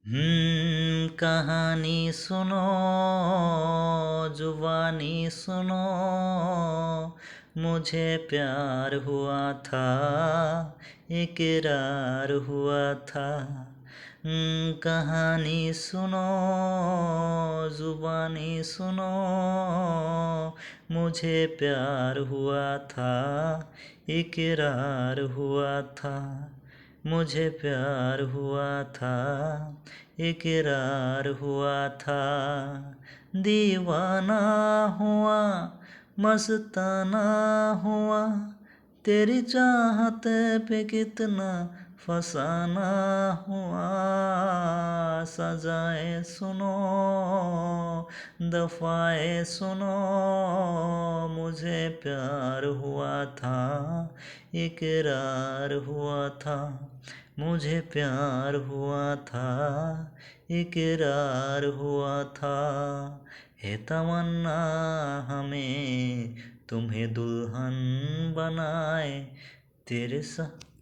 कहानी सुनो, जुबानी सुनो, मुझे प्यार हुआ था, इकरार हुआ था। कहानी सुनो, जुबानी सुनो, मुझे प्यार हुआ था, इकरार हुआ था। मुझे प्यार हुआ था, इकरार हुआ था। दीवाना हुआ, मस्ताना हुआ, तेरी चाहत पे कितना फसाना हुआ। सजाए सुनो, दफाए सुनो, मुझे प्यार हुआ था, इकरार हुआ था। मुझे प्यार हुआ था, इकरार हुआ था। है तमन्ना हमें तुम्हें दुल्हन बनाए, तेरे साथ